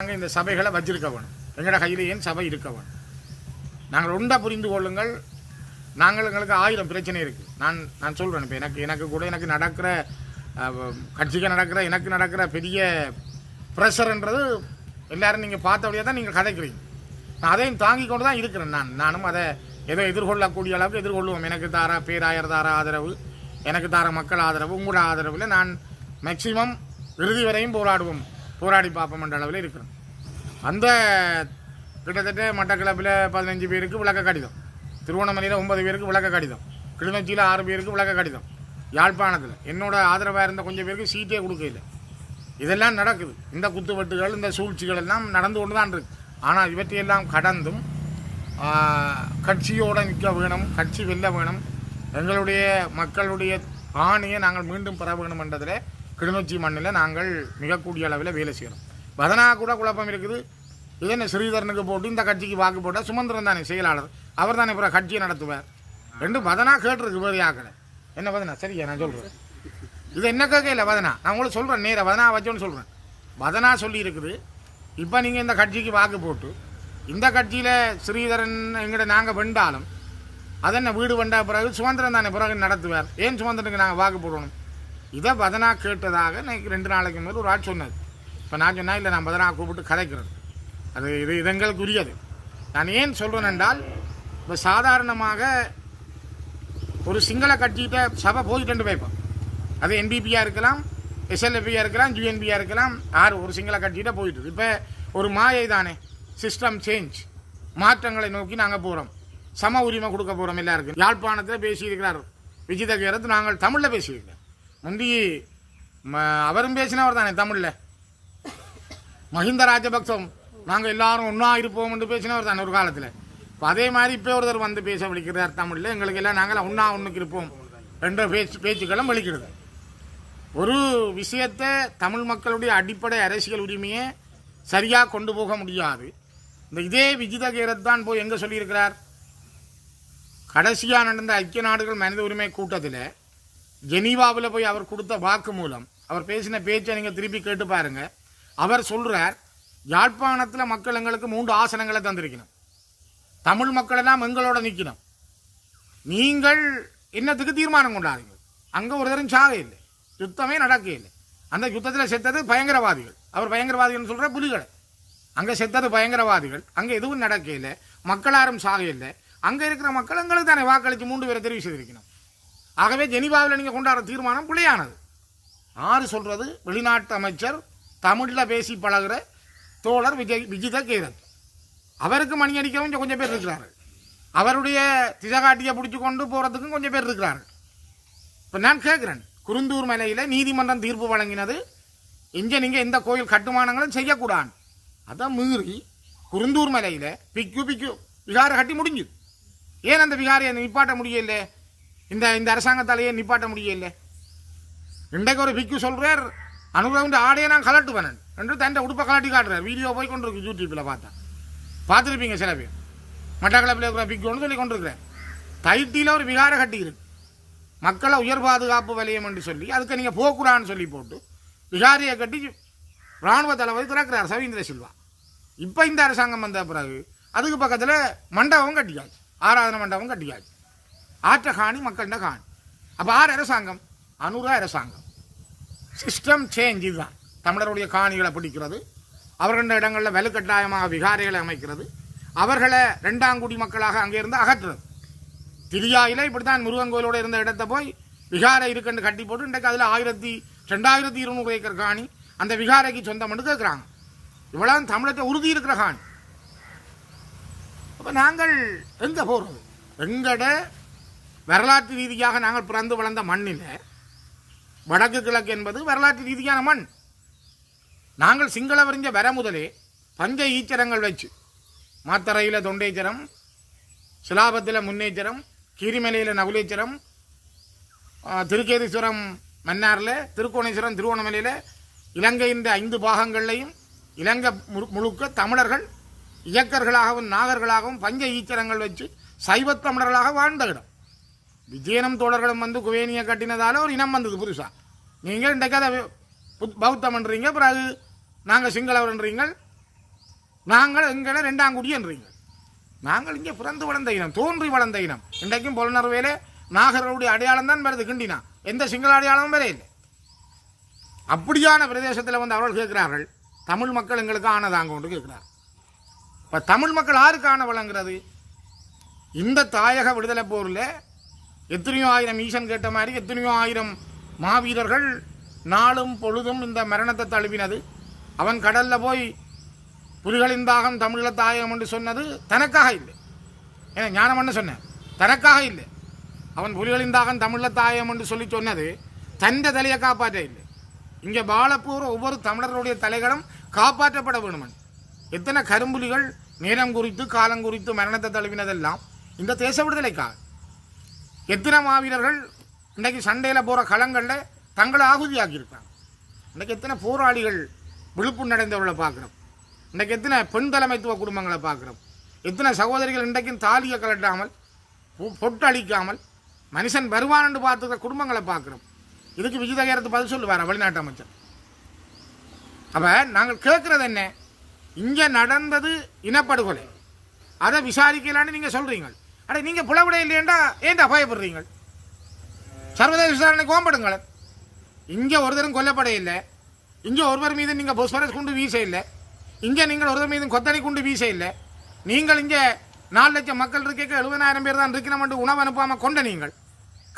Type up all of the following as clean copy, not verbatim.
நாங்கள் இந்த சபைகளை வச்சிருக்க வேணும். எங்களோட கையில் ஏன் சபை இருக்க வேணும்? நாங்கள் ஒன்றா புரிந்து கொள்ளுங்கள். எங்களுக்கு 1000 பிரச்சனை இருக்குது. நான் சொல்கிறேன். இப்போ எனக்கு கூட எனக்கு நடக்கிற கட்சிக்கு எனக்கு நடக்கிற பெரிய ப்ரெஷர்ன்றது எல்லோரும் நீங்கள் பார்த்தபடியே தான் நீங்கள் கதைக்கிறீங்க. நான் அதையும் தாங்கி கொண்டு தான் இருக்கிறேன். நானும் அதை ஏதோ எதிர்கொள்ளக்கூடிய அளவுக்கு எதிர்கொள்வோம். எனக்கு தார பேராயர் தார ஆதரவு, எனக்கு தார மக்கள் ஆதரவு, உங்களோட ஆதரவில் நான் மேக்சிமம் இறுதி வரையும் போராடி பார்ப்போம் என்ற அளவில் இருக்கிறேன். அந்த கிட்டத்தட்ட மட்டக்களப்பில் 15 பேருக்கு விளக்க கடிதம், திருவண்ணாமலையில் 9 பேருக்கு விளக்க கடிதம், கிளிநொச்சியில் 6 பேருக்கு விளக்க கடிதம், யாழ்ப்பாணத்தில் என்னோட ஆதரவாக இருந்த கொஞ்சம் பேருக்கு சீட்டே கொடுக்கல. இதெல்லாம் நடக்குது. இந்த குத்துவெட்டுகள், இந்த சூழ்ச்சிகள் எல்லாம் நடந்து கொண்டு தான் இருக்கு. ஆனால் இவற்றையெல்லாம் கடந்தும் கட்சியோடு நிற்க வேணும், கட்சி வெல்ல வேணும், எங்களுடைய மக்களுடைய ஆணையை நாங்கள் மீண்டும் பெற வேணும் என்றதில் கிளிநொச்சி மண்ணில் நாங்கள் மிக கூடிய அளவில் வேலை செய்யணும். வதனா கூட குழப்பம் இருக்குது. இது என்ன ஸ்ரீதரனுக்கு போட்டு இந்த கட்சிக்கு வாக்கு போட்டால் சுமந்திரன் தானே செயலாளர், அவர் தானே அப்புறம் கட்சியை நடத்துவார் ரெண்டு வதனா கேட்டுருக்கு. வேறு ஆக்கலை என்ன வதனா? சரியா நான் சொல்கிறேன். இது என்ன கேட்கல வதனா, நான் உங்களுக்கு சொல்கிறேன். நேராக வதனா வச்சோன்னு சொல்கிறேன். வதனா சொல்லி இருக்குது. இப்போ நீங்கள் இந்த கட்சிக்கு வாக்கு போட்டு இந்த கட்சியில் ஸ்ரீதரன் எங்கிட்ட நாங்கள் வெண்டாலும் அதென்ன வீடு வெண்டா பிறகு சுமந்திரன் தானே பிறகு நடத்துவார், ஏன் சுமந்திரனுக்கு நாங்கள் வாக்கு போடணும்? இதை வதனா கேட்டதாக எனக்கு 2 நாளைக்கு முதல் ஒரு ஆள் சொன்னது. இப்போ நான் சொன்னால் இல்லை, நான் வதனா கூப்பிட்டு கதைக்கிறது இது எங்களுக்கு உரியது. நான் ஏன் சொல்கிறேன் என்றால், இப்போ சாதாரணமாக ஒரு சிங்கள கட்சிகிட்ட சபை போயிட்டு வைப்போம். அது என்பிபியாக இருக்கலாம், எஸ்எல்எஃபியாக இருக்கலாம், ஜிஎன்பியாக இருக்கலாம், ஒரு சிங்கள கட்சிகிட்ட போயிட்டு. இப்போ ஒரு மாயை தானே, சிஸ்டம் சேஞ்ச், மாற்றங்களை நோக்கி நாங்கள் போகிறோம். சம உரிமை கொடுக்க போகிறோம் எல்லாருக்கும். யாழ்ப்பாணத்தில் பேசியிருக்கிறார் விஜித கேரத், நாங்கள் தமிழில் பேசியிருக்கிறோம். முந்தி அவரும் பேசினவர் தானே தமிழில். மஹிந்த ராஜபக்சம் நாங்கள் எல்லாரும் ஒன்றா இருப்போம் என்று பேசினவர் தானே ஒரு காலத்தில். இப்போ அதே மாதிரி இப்போ ஒருத்தர் வந்து பேச வலிக்கிறார் தமிழில். எங்களுக்கு எல்லாம் நாங்கள் ஒன்றுக்கு இருப்போம் என்ற பேச்சுக்களும் வலிக்கிறது. ஒரு விஷயத்தை தமிழ் மக்களுடைய அடிப்படை அரசியல் உரிமையை சரியாக கொண்டு போக முடியாது. இதே விஜித கேரத் தான் போய் எங்கே சொல்லியிருக்கிறார்? கடைசியாக நடந்த ஐக்கிய நாடுகள் மனித உரிமை கூட்டத்தில் ஜெனீவாவில் போய் அவர் கொடுத்த வாக்கு மூலம், அவர் பேசின பேச்சை நீங்கள் திருப்பி கேட்டு பாருங்க. அவர் சொல்கிறார், யாழ்ப்பாணத்தில் மக்கள் எங்களுக்கு 3 ஆசனங்களை தந்திருக்கணும், தமிழ் மக்கள் எல்லாம் எங்களோட நிற்கணும், நீங்கள் என்னத்துக்கு தீர்மானம் கொண்டாடுங்க. அங்கே ஒரு தரம் சாக இல்லை, யுத்தமே நடக்க இல்லை. அந்த யுத்தத்தில் செத்தது பயங்கரவாதிகள். அவர் பயங்கரவாதிகள்னு சொல்கிற புலிகளை. அங்கே செத்தது பயங்கரவாதிகள், அங்கே எதுவும் நடக்க இல்லை, மக்கள் யாரும் சாக இல்லை. அங்கே இருக்கிற மக்கள் எங்களுக்கு தானே வாக்களித்து 3 பேரை தெரிவு செய்திருக்கணும். ஆகவே ஜெனீவாவில் நீங்கள் கொண்டாடுற தீர்மானம் பிள்ளையானது. யார் சொல்கிறது? வெளிநாட்டு அமைச்சர், தமிழில் பேசி பழகிற தோழர் விஜித கேரத். அவருக்கு மணி அடிக்கவும் கொஞ்சம் பேர் இருக்கிறார்கள். அவருடைய திசகாட்டியை பிடிச்சி கொண்டு போகிறதுக்கும் கொஞ்சம் பேர் இருக்கிறார்கள். இப்போ நான் கேட்குறேன், குருந்தூர் மலையில் நீதிமன்றம் தீர்ப்பு வழங்கினது இங்கே நீங்கள் எந்த கோயில் கட்டுமானங்களும் செய்யக்கூடாது. அதை மீறி குருந்தூர் மலையில் பிக்கு விகாரை கட்டி முடிஞ்சுது. ஏன் அந்த விகாரையை நிப்பாட்ட முடியல? இந்த அரசாங்கத்தாலேயே நிப்பாட்ட முடியல. இன்றைக்கு ஒரு பிக்கு சொல்கிறார், அனுபவம் ஆடையை நான் கலட்டுவேன் என்று தண்டை உடுப்பை கலட்டி காட்டுறார். வீடியோ போய் கொண்டிருக்கு, யூடியூப்பில் பார்த்துருப்பீங்க சில பேர். மட்டக்களப்பில் இருக்கிற பிக்குன்னு சொல்லி கொண்டிருக்கிறேன். தைட்டியில் ஒரு விகாரை கட்டியிருக்கு, மக்களை உயர் பாதுகாப்பு வலயம் என்று சொல்லி அதுக்கு நீங்கள் போக்கூடான்னு சொல்லி போட்டு விகாரியை கட்டி இராணுவ தளபதி திறக்கிறார் சவீந்திர சில்வா. இப்போ இந்த அரசாங்கம் வந்த பிறகு அதுக்கு பக்கத்தில் மண்டபம் கட்டியாச்சு, ஆராதனை மண்டபம் கட்டியாச்சு. ஆற்ற காணி மக்கள்கிட்ட காணி. அப்போ அரசாங்கம்? அனுரா அரசாங்கம். System change. இதுதான் தமிழருடைய காணிகளை பிடிக்கிறது, அவர்கள இடங்களில் வலுக்கட்டாயமாக விகாரைகளை அமைக்கிறது, அவர்களை 2ஆம் குடி மக்களாக அங்கே இருந்து அகற்றுறது. திரியாயில் இப்படி தான் முருகன் கோயிலோடு இருந்த இடத்த போய் விகாரை இருக்குன்னு கட்டி போட்டு இன்றைக்கு அதில் 2200 ஏக்கர் காணி அந்த விகாரைக்கு சொந்தம் என்று கேட்குறாங்க. இவ்வளோ தமிழத்தை உறுதி இருக்கிற காணி. அப்போ நாங்கள் எங்கே போகிறது? எங்கட வரலாற்று ரீதியாக நாங்கள் பிறந்து வளர்ந்த மண்ணில் வடக்கு கிழக்கு என்பது வரலாற்று ரீதியான மண். நாங்கள் சிங்கள வரிஞ்ச வர முதலே பஞ்ச ஈச்சரங்கள் வச்சு, மாத்தறையில் தொண்டேச்சரம், சிலாபத்தில் முன்னேச்சரம், கீரிமலையில் நகுலேச்சரம், திருக்கேதீஸ்வரம் மன்னாரில், திருக்கோணேஸ்வரம் திருவோணமலையில், இலங்கையின் 5 பாகங்கள்லையும் இலங்கை முழுக்க தமிழர்கள் இயக்கர்களாகவும் நாகர்களாகவும் பஞ்ச ஈச்சரங்கள் வச்சு சைவத்தமிழர்களாக வாழ்ந்த இடம். விஜயனம் தோழர்களும் வந்து குவேனியை கட்டினதால ஒரு இனம் வந்தது புதுசாக. நீங்கள் இன்றைக்கு அதை பௌத்தம் பண்ணுறீங்க, பிறகு நாங்கள் சிங்களவர்ன்றீங்கள், நாங்கள் எங்களை ரெண்டாம் குடி என்றீங்க. நாங்கள் இங்கே பிறந்து வளர்ந்த இனம், தோன்றி வளர்ந்த இனம். இன்றைக்கும் பொலனறுவையிலே நாகர்களுடைய அடையாளம் தான் வருது கிண்டினா, எந்த சிங்கள அடையாளமும் வர இல்லை. அப்படியான பிரதேசத்தில் வந்து அவர்கள் கேட்கிறார்கள், தமிழ் மக்கள் எங்களுக்கு ஆனதாங்க கொண்டு கேட்கிறார். இப்போ தமிழ் மக்கள் யாருக்கு ஆணை வழங்குறது? இந்த தாயக விடுதலை போரில் எத்தனையோ ஆயிரம் ஈசன் கேட்ட மாதிரி எத்தனையோ ஆயிரம் மாவீரர்கள் நாளும் பொழுதும் இந்த மரணத்தை தழுவினது. அவன் கடலில் போய் புலிகளின் தாகம் தமிழ தாயகம் என்று சொன்னது தனக்காக இல்லை. ஏன்னா ஞானம் சொன்னேன், தனக்காக இல்லை. அவன் புலிகளின் தாகம் தமிழ தாயகம் என்று சொல்லி சொன்னது தந்த தலையை காப்பாற்ற இல்லை. இங்கே வாழப்போகிற ஒவ்வொரு தமிழர்களுடைய தலைகளும் காப்பாற்றப்பட வேணுமன். எத்தனை கரும்புலிகள் நேரம் குறித்து காலம் குறித்து மரணத்தை தழுவினதெல்லாம் இந்த தேச விடுதலைக்காக. எத்தனை மாவீரர்கள் இன்றைக்கு சண்டையில் போகிற களங்களில் தங்களை ஆகுதியாக்கியிருக்காங்க. இன்றைக்கு எத்தனை போராளிகள் விழுப்புண் அடைந்தவர்களை பார்க்குறோம். இன்றைக்கு எத்தனை பெண் தலைமைத்துவ குடும்பங்களை பார்க்குறோம். எத்தனை சகோதரிகள் இன்றைக்கும் தாலியை கலட்டாமல் பொட்டு அளிக்காமல் மனுஷன் வருவான் என்று பார்த்துக்கிற குடும்பங்களை பார்க்குறோம். இதுக்கு விஜயதகரத்து பதில் சொல்லுவார் வெளிநாட்டு அமைச்சர். அப்போ நாங்கள் கேட்குறது என்ன? இங்கே நடந்தது இனப்படுகொலை, அதை விசாரிக்கலான்னு நீங்கள் சொல்கிறீங்க. அட நீங்கள் புலவிட இல்லையேண்டா ஏன்டா பயப்படுறீங்க? சர்வதேச விசாரணைக்கு ஓம்படுங்கள். இங்கே ஒருத்தரும் கொல்லப்பட இல்லை, இங்கே ஒருவர் மீது நீங்கள் பொஸ்பரஸ் குண்டு வீச இல்லை, இங்கே நீங்கள் ஒருவர் மீது கொத்தனை குண்டு வீச இல்லை. நீங்கள் இங்கே 4 லட்சம் மக்கள் இருக்க 70,000 பேர் தான் இருக்கணும் உணவு அனுப்பாமல் கொண்ட நீங்கள்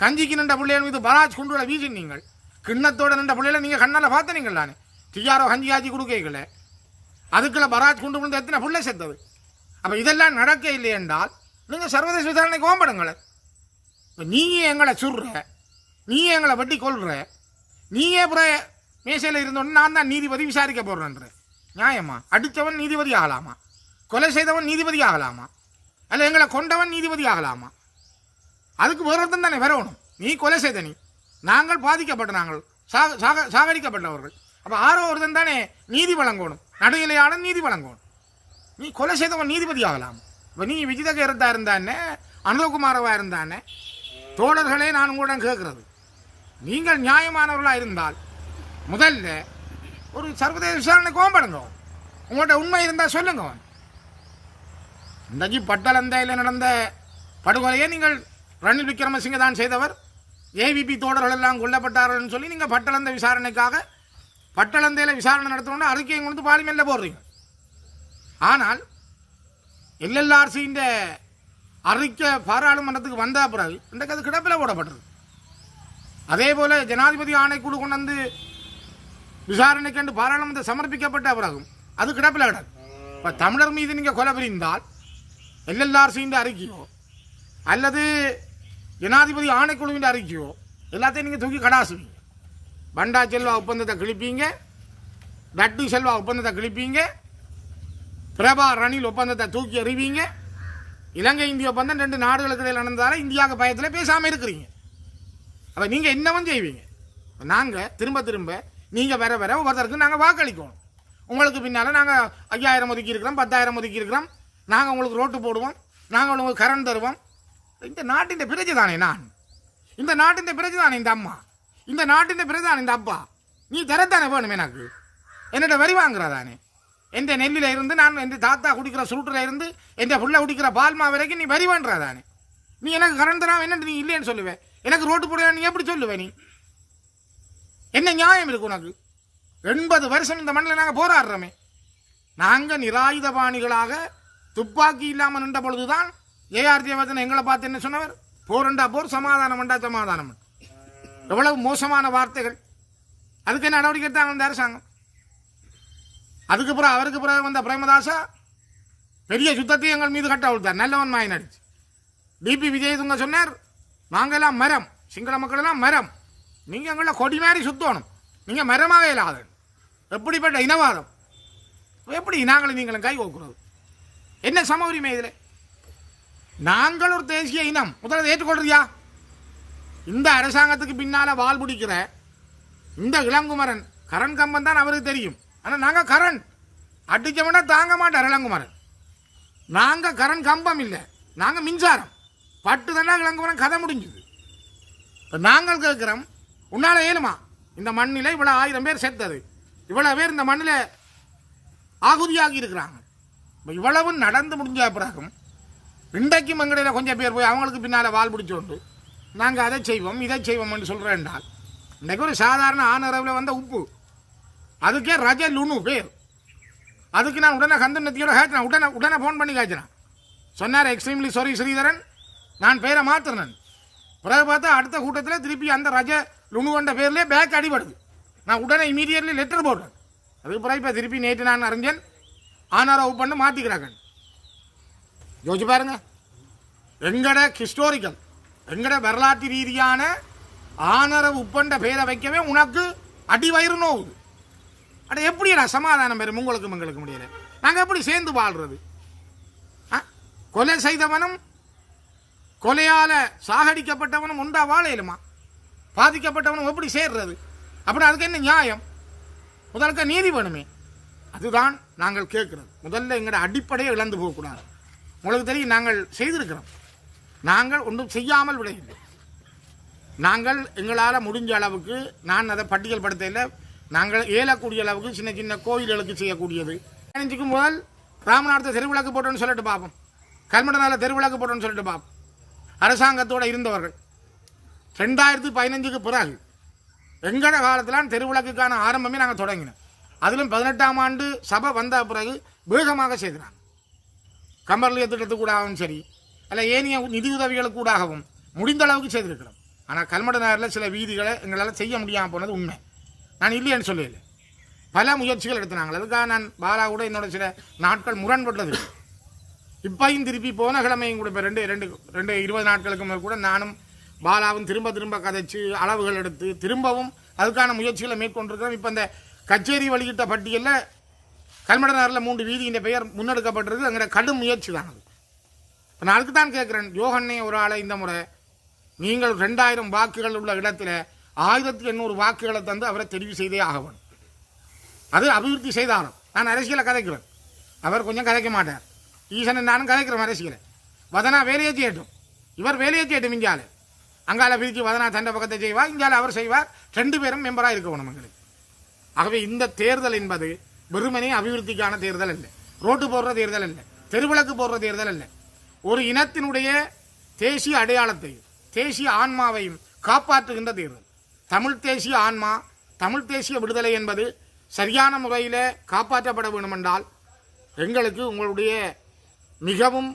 கஞ்சிக்கு நின்ற பிள்ளைகள் மீது பராஜ் குண்டுகளை வீசினீங்கள். கிண்ணத்தோடு நின்ற பிள்ளைகளை நீங்கள் கண்ணால் பார்த்தனீங்கள். தானே டிஆர்ஓ கஞ்சி காய்ச்சி கொடுக்கல, அதுக்குள்ள பராஜ் குண்டு விழுந்து எத்தனை பிள்ளை செத்தது. அப்போ இதெல்லாம் நடக்க இல்லை என்றால் நீங்கள் சர்வதேச விசாரணைக்கு ஓம்படுங்கள. இப்போ நீயே எங்களை சுடுற, நீயே எங்களை வெட்டி கொள்கிற, நீயே புற மேசையில் இருந்தோன்னு நான் தான் நீதிபதி விசாரிக்க போடுறேன்ற நியாயமா? அடித்தவன் நீதிபதி ஆகலாமா? கொலை செய்தவன் நீதிபதி ஆகலாமா? அல்ல எங்களை கொண்டவன் நீதிபதி ஆகலாமா? அதுக்கு வேறொருத்தன் தானே வரணும். நீ கொலை செய்த, நீ நாங்கள் பாதிக்கப்பட்ட, நாங்கள் சாகடிக்கப்பட்டவர்கள். அப்போ ஆரோ ஒருத்தன் தானே நீதி வழங்கணும், நடுநிலையாளன் நீதி வழங்கணும். நீ கொலை செய்தவன் நீதிபதி ஆகலாம். இப்போ நீ விஜிதகரத்தா இருந்தானே, அனுரகுமாரவா இருந்தானே, தோழர்களே நான் உங்களிடம் கேட்குறது, நீங்கள் நியாயமானவர்களாக இருந்தால் முதல்ல ஒரு சர்வதேச விசாரணைக்கு ஓம்படுங்க. உங்கள்கிட்ட உண்மை இருந்தால் சொல்லுங்க. இன்றைக்கு பட்டலந்தையில் நடந்த படுகொலையை நீங்கள் ரணில் விக்ரமசிங்க தான் செய்தவர், ஏவிபி தோழர்கள் எல்லாம் கொல்லப்பட்டார்கள் சொல்லி நீங்கள் பட்டலந்த விசாரணைக்காக பட்டலந்தையில் விசாரணை நடத்தணும்னு அறிக்கையை கொண்டு பார்லிமெண்ட்டில் போடுறீங்க. ஆனால் எல்எல்ஆர்சியின் அறிக்கை பாராளுமன்றத்துக்கு வந்த பிறகு இன்றைக்கு அது கிடப்பில் போடப்பட்டது. அதே போல் ஜனாதிபதி ஆணைக்குழு கொண்டு வந்து விசாரணைக்கு பாராளுமன்றத்தை சமர்ப்பிக்கப்பட்ட பிறகும் அது கிடப்பில் கிடக்கு. இப்போ தமிழர் மீது நீங்கள் கொலை புரிந்தால் எல்எல்ஆர்சியின் அறிக்கையோ அல்லது ஜனாதிபதி ஆணைக்குழுவின் அறிக்கையோ எல்லாத்தையும் நீங்கள் தூக்கி கடாசுவீங்க. பண்டா செல்வா ஒப்பந்தத்தை கிழிப்பீங்க, டட்டு செல்வா ஒப்பந்தத்தை கிழிப்பீங்க, பிரபா ரணில் ஒப்பந்தத்தை தூக்கி எறிவீங்க. இலங்கை இந்திய ஒப்பந்தம் 2 நாடுகளுக்கு இடையில் நடந்ததால் இந்தியாவுக்கு பயத்தில் பேசாமல் இருக்கிறீங்க. அப்போ நீங்கள் என்னவும் செய்வீங்க? நாங்கள் திரும்ப திரும்ப நீங்கள் வர வர ஒவ்வொருத்தருக்கு நாங்கள் வாக்களிக்கணும். உங்களுக்கு பின்னால் நாங்கள் 5000 ஒதுக்கி இருக்கிறோம், 10,000 ஒதுக்கி இருக்கிறோம், நாங்கள் உங்களுக்கு ரோட்டு போடுவோம், நாங்கள் உங்களுக்கு கரண்ட் தருவோம். இந்த நாட்டின் பிரஜை தானே நான், இந்த நாட்டின் பிரஜை தானே இந்த அம்மா, இந்த நாட்டின் பிரஜை தானே இந்த அப்பா. நீ தரத்தானே வேணும் எனக்கு, என்னோட வரி வாங்குறதானே. எந்த நெல்லில் இருந்து நான் என் தாத்தா குடிக்கிற சுருட்டில் இருந்து என் புள்ள குடிக்கிற பால்மா வரைக்கும் நீ வரி பண்ணுறதானே. நீ எனக்கு கரண்ட் தரான் என்னட்டு நீ இல்லைன்னு சொல்லுவேன், எனக்கு ரோட்டு போடுவேன் நீ எப்படி சொல்லுவேன்? நீ என்ன நியாயம் இருக்கு உனக்கு? 80 வருஷம் இந்த மண்ணில் நாங்கள் போராடுறோமே. நாங்கள் நிராயுதபாணிகளாக துப்பாக்கி இல்லாமல் நின்ற பொழுதுதான் ஏஆர் ஜெயவர்தன் எங்களை பார்த்து என்ன சொன்னவர்? போரண்டா போர், சமாதானம் வேண்டா சமாதானம். எவ்வளவு மோசமான வார்த்தைகள். அதுக்கு என்ன நடவடிக்கை எடுத்தாங்க இந்த அரசாங்கம்? அதுக்கு பிறகு அவருக்கு பிறகு வந்த பிரேமதாசா பெரிய சுத்தத்தை எங்கள் மீது கட்ட அவிழ்த்தார், நல்லவன் மாயின் அடிச்சு. டிபி விஜயதுங்க சொன்னார், நாங்கெல்லாம் மரம், சிங்கள மக்கள் எல்லாம் மரம், நீங்கள் எங்களை கொடி மாதிரி சுத்தணும், நீங்கள் மரமாக இல்லாத. எப்படிப்பட்ட இனவாதம்! எப்படி நாங்களும் நீங்களும் கை கோக்குறது? என்ன சம உரிமை இதில்? நாங்கள் ஒரு தேசிய இனம், முதல்ல ஏற்றுக்கொள்றியா? இந்த அரசாங்கத்துக்கு பின்னால் வால் பிடிக்கிற இந்த இளங்குமரன் கரண் கம்பன் தான் அவருக்கு தெரியும். ஆனால் நாங்கள் கரண் அடிச்சவனா தாங்க மாட்டார் இளங்குமரன். நாங்கள் கரண் கம்பம் இல்லை, நாங்கள் மின்சாரம் பட்டு தானே இளங்குமரன் கதை முடிஞ்சுது. இப்போ நாங்கள் கேட்குறோம், உன்னால் ஏழுமா? இந்த மண்ணில் இவ்வளோ 1000 பேர் செத்தது, இவ்வளோ பேர் இந்த மண்ணில் ஆகுதியாகி இருக்கிறாங்க. இவ்வளவு நடந்து முடிஞ்ச பிறகும் இன்றைக்கும் எங்கடையில் கொஞ்சம் பேர் போய் அவங்களுக்கு பின்னால் வால் பிடிச்சோண்டு நாங்கள் அதை செய்வோம் இதை செய்வோம்னு சொல்கிறேன் என்றால் இன்றைக்கு ஒரு சாதாரண ஆனரவில் வந்த உப்பு அதுக்கே ரஜ லுணு பேர் அதுக்கு நான் உடனே கந்தனத்தியோட கேட்கிறேன் உடனே ஃபோன் பண்ணி கேட்கிறேன் சொன்னார் எக்ஸ்ட்ரீம்லி சாரி ஸ்ரீதரன் நான் பேரை மாற்றுறேன் பிறகு பார்த்தா அடுத்த கூட்டத்தில் திருப்பி அந்த ரஜ லுணு என்ற பேர்லேயே பேக் அடிபடுது நான் உடனே இமீடியட்லி லெட்டர் போடுறேன் அதுக்கு பிறகு இப்போ திருப்பி நேற்று நான் அறிஞன் ஆனரவு பண்ண மாற்றிக்கிறாங்க யோசிச்சு பாருங்க எங்கட ஹிஸ்டோரிக்கல் எங்கட வரலாற்று ரீதியான ஆனரவு உப்பண்ட பேரை வைக்கவே உனக்கு அடி வயிறு நோவுது அட எப்படிடா சமாதானம் பெறும் உங்களுக்கும் எங்களுக்கு முடியல நாங்கள் எப்படி சேர்ந்து வாழ்றது கொலை செய்தவனும் கொலையால் சாகடிக்கப்பட்டவனும் உண்டா வாழையிலுமா பாதிக்கப்பட்டவனும் எப்படி சேர்றது அப்படி அதுக்கு என்ன நியாயம் முதலுக்கு நீதி வேணுமே அதுதான் நாங்கள் கேட்குறது முதல்ல எங்களோட அடிப்படையை இழந்து போகக்கூடாது உங்களுக்கு தெரியும் நாங்கள் செய்திருக்கிறோம் நாங்கள் ஒன்றும் செய்யாமல் விடையில்லை நாங்கள் எங்களால் முடிஞ்ச அளவுக்கு நான் அதை பட்டியல் படுத்தையில் நாங்கள் ஏலக்கூடிய அளவுக்கு சின்ன சின்ன கோயில்களுக்கு செய்யக்கூடியது 15க்கு முதல் ராமநாதத்தை தெருவிளக்கு போட்டோன்னு சொல்லிட்டு பார்ப்போம் கல்மடனால் தெருவிளக்கு போட்டோன்னு சொல்லிட்டு பார்ப்போம் அரசாங்கத்தோடு இருந்தவர்கள் 2015க்கு பிறகு எங்கட காலத்தில் தெருவிளக்குக்கான ஆரம்பமே நாங்கள் தொடங்கினோம் அதிலும் 18ஆம் ஆண்டு சபை வந்த பிறகு வேகமாக செய்கிறாங்க கம்பர்லிய திட்டத்துக்கூடாகவும் சரி அல்ல ஏனைய நிதியுதவிகளுக்கு கூடாகவும் முடிந்த அளவுக்கு செய்திருக்கிறோம் ஆனால் கல்மட நகரில் சில வீதிகளை எங்களால் செய்ய முடியாமல் போனது உண்மை நான் இல்லைன்னு சொல்லல பல முயற்சிகள் எடுத்தினாங்க அதுக்காக நான் பாலா கூட என்னோட சில நாட்கள் முரண்பட்டது இப்பையும் திருப்பி போன கிழமையும் கூட இப்போ ரெண்டு 20 நாட்களுக்கு மேல் கூட நானும் பாலாவும் திரும்ப கதைச்சு அளவுகள் எடுத்து திரும்பவும் அதுக்கான முயற்சிகளை மேற்கொண்டிருக்கிறோம் இப்போ இந்த கச்சேரி வெளியிட்ட பட்டியலில் கல்மட நகரில் 3 வீதியின் பெயர் முன்னெடுக்கப்பட்டிருக்கு அங்கே கடும் முயற்சி தான் அது இப்போ நான் அதுக்கு தான் கேட்குறேன் யோகன்னே ஒரு ஆளை இந்த முறை நீங்கள் 2000 வாக்குகள் உள்ள இடத்துல 1800 வாக்குகளை தந்து அவரை தெரிவு செய்தே ஆகணும் அது அபிவிருத்தி செய்தாலும் நான் அரசியலை கதைக்கிறேன் அவர் கொஞ்சம் கதைக்க மாட்டார் ஈசன் நானும் கதைக்கிறோம் அரசியலை வதனா வேலையை செய்யட்டும் இவர் வேலையை செய்யட்டும் இங்கால அங்கால பிரித்து வதனா தண்டை பக்கத்தை செய்வார் இங்கால அவர் செய்வார் 2 பேரும் மெம்பராக இருக்கணும் எங்களுக்கு ஆகவே இந்த தேர்தல் என்பது வெறுமனே அபிவிருத்திக்கான தேர்தல் இல்லை ரோட்டு போடுற தேர்தல் இல்லை தெருவிளக்கு போடுற தேர்தல் இல்லை ஒரு இனத்தினுடைய தேசிய அடையாளத்தையும் தேசிய ஆன்மாவையும் காப்பாற்றுகின்ற தேர்தல் தமிழ் தேசிய ஆன்மா தமிழ் தேசிய விடுதலை என்பது சரியான முறையில் காப்பாற்றப்பட வேண்டுமென்றால் எங்களுக்கு உங்களுடைய மிகவும்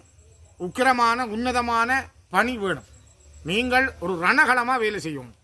உக்கிரமான உன்னதமான பணி வேணும் நீங்கள் ஒரு ரணகளமாக வேலை செய்யணும்